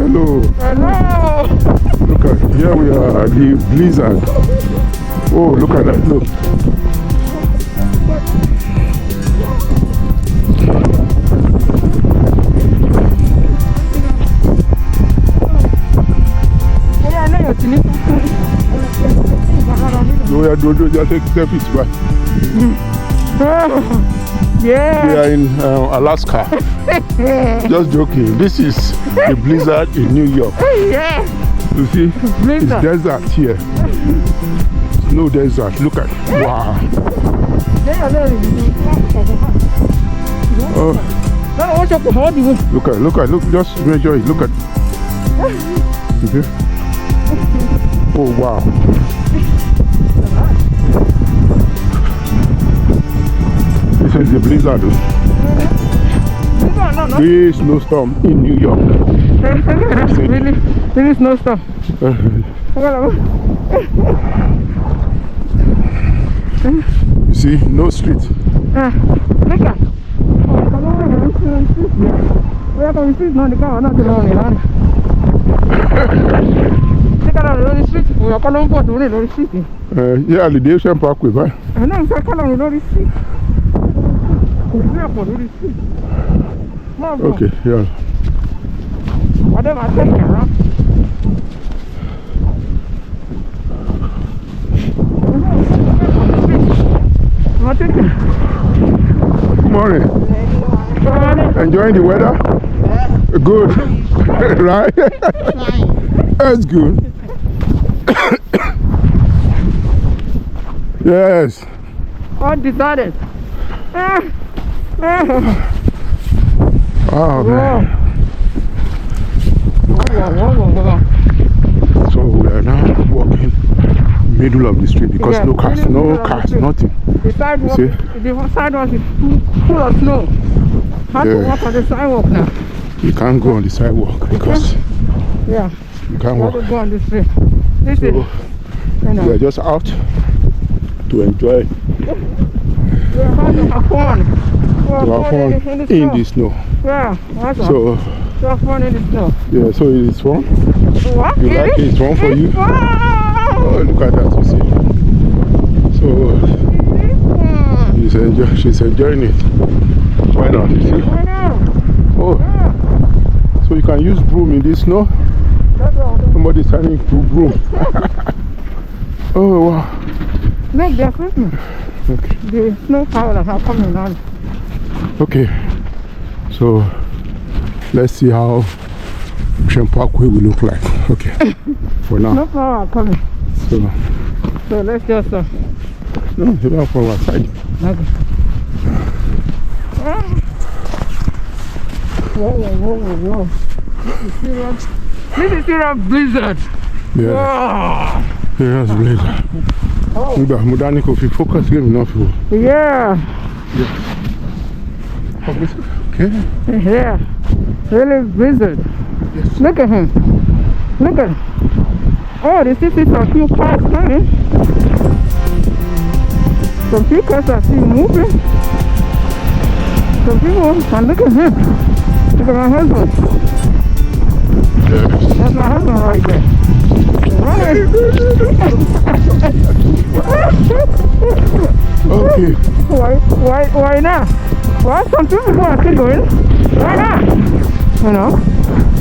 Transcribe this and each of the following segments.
Hello. Hello. Look at, here we are, the blizzard. Oh, look at that, look. No, yeah, don't just take selfies, but yeah. we are in Alaska. Just joking. This is a blizzard in New York. Yeah. You see, Blizzard. it's desert here. No desert. Look at it. Wow. Oh. Look at, just measure it. Look at. Okay. Oh wow. This is the blizzard. Big snowstorm in New York. Really snowstorm. You see, no street. Look at. We are going to street now. The car not alone. Look at all the streets. We are calling for the street. Yeah, the Ocean Parkway, right? I know. I'm calling the street. Okay, yeah. Whatever I take care of. Good morning. Enjoying the weather? Yeah. Good. Right? That's good. Yes. All decided. Oh man. So we are now walking middle of the street because no cars, nothing. The sidewalk, the sidewalk is full of snow. How to walk on the sidewalk now? You can't go on the sidewalk because you can't walk. Go on the street. This is, we are just out to enjoy. We are about to have fun. In the snow. Yeah, that's so to have fun in the snow. Yeah, so it's fun. What? You like it? It's fun for you? Oh, look at that, you see. So she's enjoying it. Why not? You see? Oh, so you can use broom in this snow? Somebody's turning to broom. Oh wow. Make their Christmas. Okay. The snow powers are coming on. Okay. So let's see how Ocean Parkway will look like. Okay. For now. No power coming. So let's just no, you don't from outside. Okay. Whoa. This is serious blizzard. Yeah. Wow. Serious blizzard. Mudani coffee focus game enough. Yeah. Okay. Yeah. Really blizzard. Yes. Look at him. Look at him. Oh, this is a few cars coming. Some few cars are still moving. Some people, and look at him. Look at my husband. Yes. That's my husband right there. Running. Okay. Why not? Well, some people are still going. Why not? You know?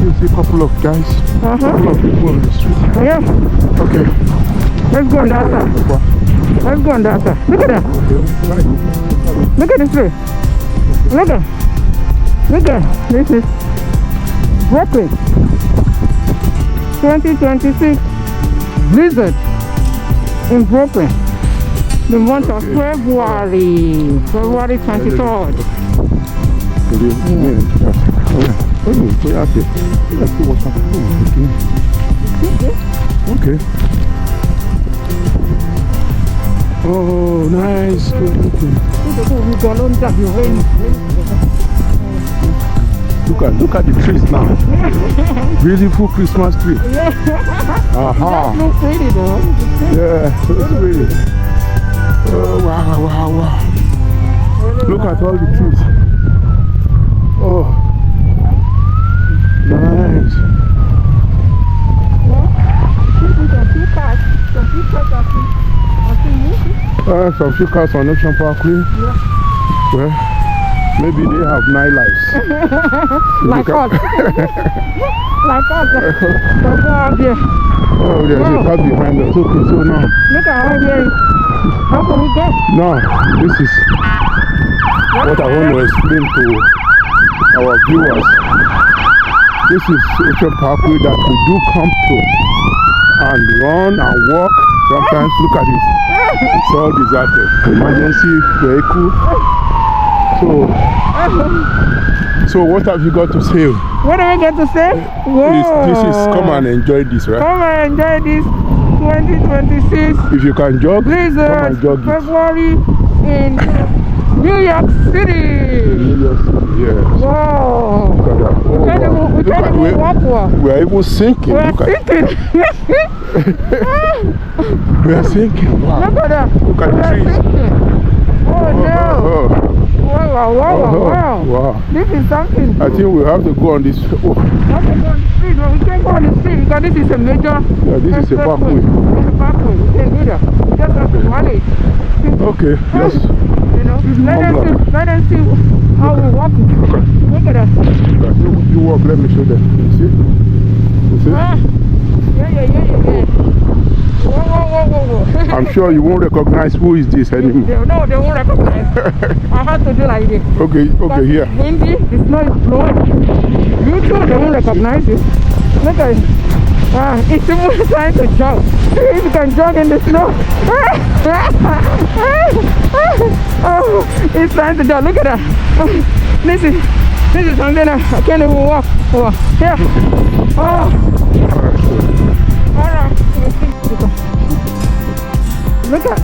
You see a couple of guys, couple of people on the street. Yeah. Okay. Let's go on that side. Let's go on that side. Look at that. Look at this place. Look at. This is Brooklyn. 2026 blizzard in Brooklyn. The month of February 23rd. Okay. Oh, nice. Look at the trees now. Beautiful Christmas tree. Aha. That looks pretty though. Yeah, it's pretty. Oh, wow. Look at all the trees. Oh, nice. Some few cars on Ocean Parkway. Yeah. Well, maybe they have nightlives. Like us. Like us. But go out there. Oh, there's a car behind us. Okay, so now. Look at how here. How can we get? Now, this is what I want to explain to our viewers. This is Ocean Parkway that we do come to and run and walk. Sometimes look at it. It's all deserted. Emergency vehicle. So what have you got to say? What do we get to say? This is come and enjoy this, right? Come and enjoy this 2026. If you can jog, Blizzard, come and jog it. February in New York City. New York City, yes. Wow. Look at that. Oh, wow. We can't even walk well. We are even sinking. We are Look at sinking. We are sinking. Wow. Look at that. Look at We the are trees. sinking. Oh no. Wow. Wow. This is something. I think we have to go on this. Oh. We have to go on the street, but we can't go on the street because this is a major. Yeah, this is a parkway. It's a parkway. We can't do that. We just have to manage. Okay, yes. You know, let them see how we walk. Okay. Look at that. You walk, let me show them. You see? You see? Yeah. Whoa. I'm sure you won't recognize who is this anymore. No, they won't recognize. I have to do like this. Okay, But here. windy, the snow is blowing. You too, they won't recognize it. Look at it. It's even trying to jog. See if you can jog in the snow. It's trying to jog. Look at that. This is something I can't even walk over. Here. Alright. Look at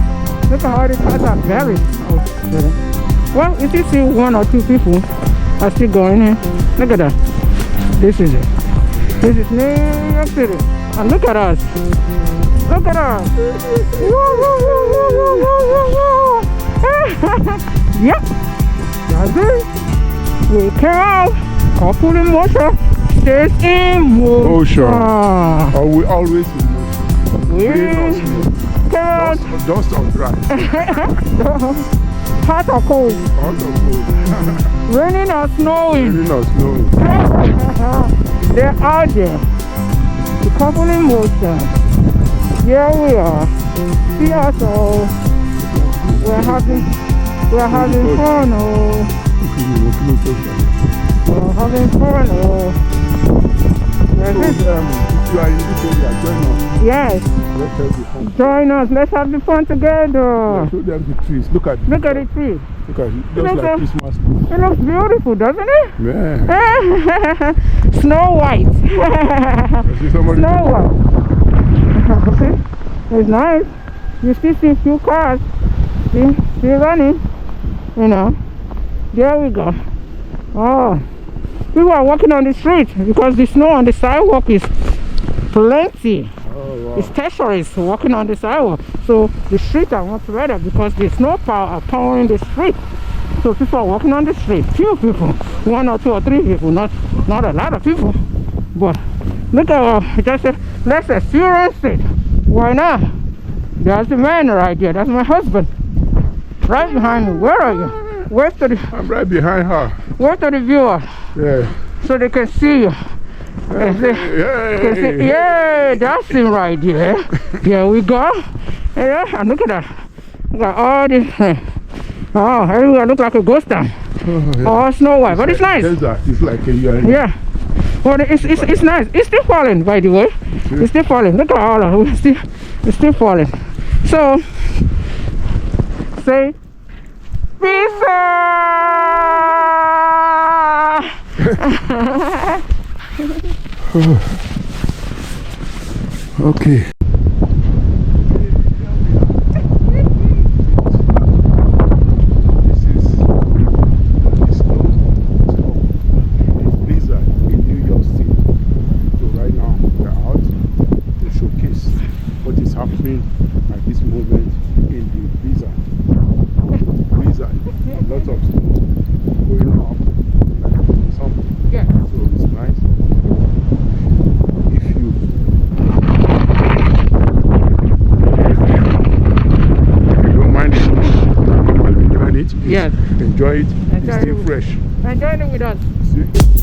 how the cars are buried. Well, you see one or two people are still going here. Look at that. This is it. This is New York City. And look at us. Look at us. Yep. That's it. We came out. CoupleNmotion stays in motion. Are we always in motion? We came out. Dust or dry? Hot or cold? Hot or cold? Raining or snowing? Raining or snowing? They're out there. The CoupleNmotion. Here we are. See us all. We're having fun. We're having fun. You are in this area, join us. Yes. Let's have the fun. Join us. Let's have the fun together. Yeah, show them the trees. Look at the tree. Look at it. Just like Christmas tree. It looks beautiful, doesn't it? Yeah. Snow White. Snow White. It's nice. You still see a few cars. Still running. You know. There we go. Oh. People are walking on the street because the snow on the sidewalk is plenty. Oh, wow. It's terrorists walking on the sidewalk. So the streets are much better because the snow plow are plowing the street. So people are walking on the street. Few people, 1 or 2 or 3 people, not a lot of people. But look at let's experience it. Why not? There's the man right there. That's my husband. Right behind me. Where are you? Wave to the. I'm right behind her. Wave to the viewer. Yeah. So they can see you. Yeah, that's him right there. Here we go. Yeah, and look at that. Look at all this. Oh, everywhere look like a ghost town. Oh, Snow White, but it's nice. It's like a yeah. Well, it's nice. It's still falling, by the way. It's still falling. Look at all of it. It's still falling. So, say, pizza! Okay. At this moment in the blizzard. A lot of snow going up like something. Yeah. So it's nice. If you don't mind the please Yes. enjoy it. Enjoy Stay it. fresh. Enjoy it with us. See?